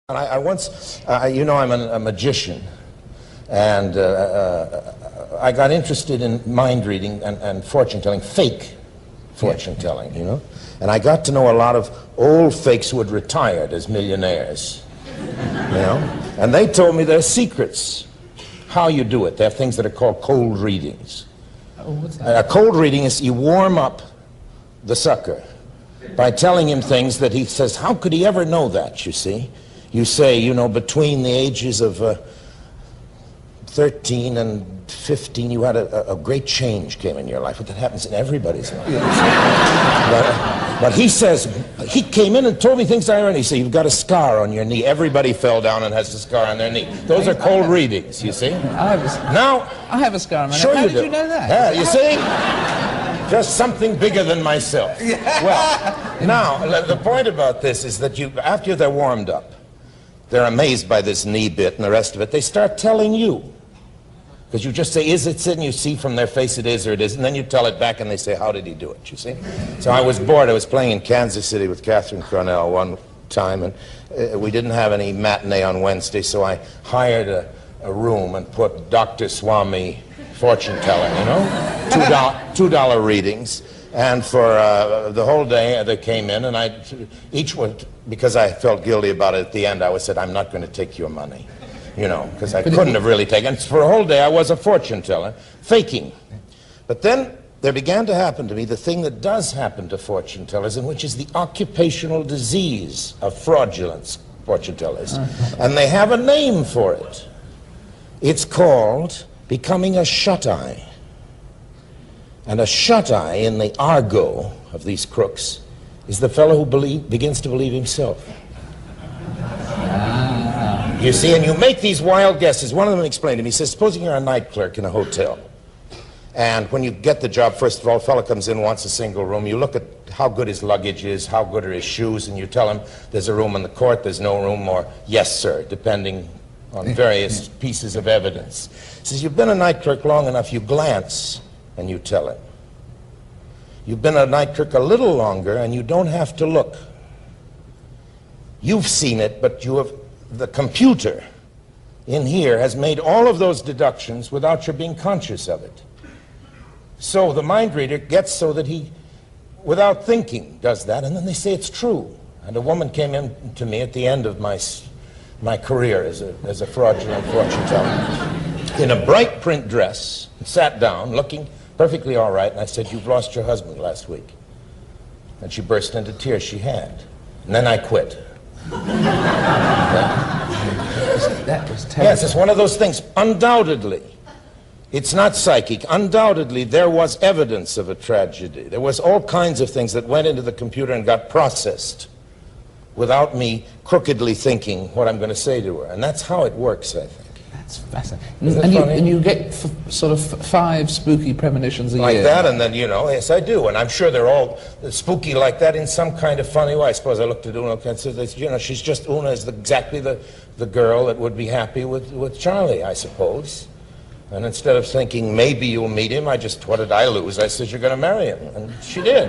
I once, you know, I'm a magician, and I got interested in mind reading and fortune telling, fake fortune telling, you know. And I got to know a lot of old fakes who had retired as millionaires, you know. And they told me their secrets, how you do it. They have things that are called cold readings. Oh, what's that? A cold reading is you warm up the sucker by telling him things that he says, how could he ever know that, you see? You say, you know, between the ages of 13 and 15, you had a great change came in your life. But that happens in everybody's life. But he says, he came in and told me things I already see. You've got a scar on your knee. Everybody fell down and has a scar on their knee. Those are cold readings, you see? I have a scar on my knee. How did you know that? Yeah, you see? Just something bigger than myself. Well, now, the point about this is that after they're warmed up, they're amazed by this knee bit and the rest of it. They start telling you. Because you just say, is it? And you see from their face it is or it isn't. And then you tell it back and they say, how did he do it? You see? So I was bored. I was playing in Kansas City with Catherine Cornell one time. And we didn't have any matinee on Wednesday. So I hired a room and put Dr. Swami fortune teller, you know? $2 readings. And for the whole day, they came in, and each one, because I felt guilty about it at the end, I said, I'm not going to take your money, you know, because I couldn't have really taken it. For a whole day, I was a fortune teller, faking. But then there began to happen to me the thing that does happen to fortune tellers, and which is the occupational disease of fraudulent fortune tellers. And they have a name for it. It's called becoming a shut-eye. And a shut-eye in the argot of these crooks is the fellow who begins to believe himself. You see, and you make these wild guesses. One of them explained to me, he says, supposing you're a night clerk in a hotel, and when you get the job, first of all, a fellow comes in, wants a single room, you look at how good his luggage is, how good are his shoes, and you tell him there's a room in the court, there's no room, or yes, sir, depending on various pieces of evidence. He says, you've been a night clerk long enough, you glance, and you tell it. You've been a night clerk a little longer, and you don't have to look. You've seen it, but the computer in here has made all of those deductions without your being conscious of it. So the mind reader gets so that he, without thinking, does that, and then they say it's true. And a woman came in to me at the end of my career as a fraudulent fortune teller in a bright print dress, and sat down looking perfectly all right, and I said, you've lost your husband last week. And she burst into tears. She had. And then I quit. That was terrible. Yes, it's one of those things. Undoubtedly, it's not psychic. Undoubtedly, there was evidence of a tragedy. There was all kinds of things that went into the computer and got processed without me crookedly thinking what I'm going to say to her. And that's how it works, I think. That's fascinating. And you get sort of 5 spooky premonitions a year. Like that, and then, you know, yes, I do. And I'm sure they're all spooky like that in some kind of funny way. I suppose I looked at Una and said, you know, she's just, Una is exactly the girl that would be happy with Charlie, I suppose. And instead of thinking, maybe you'll meet him, what did I lose? I said, you're going to marry him. And she did.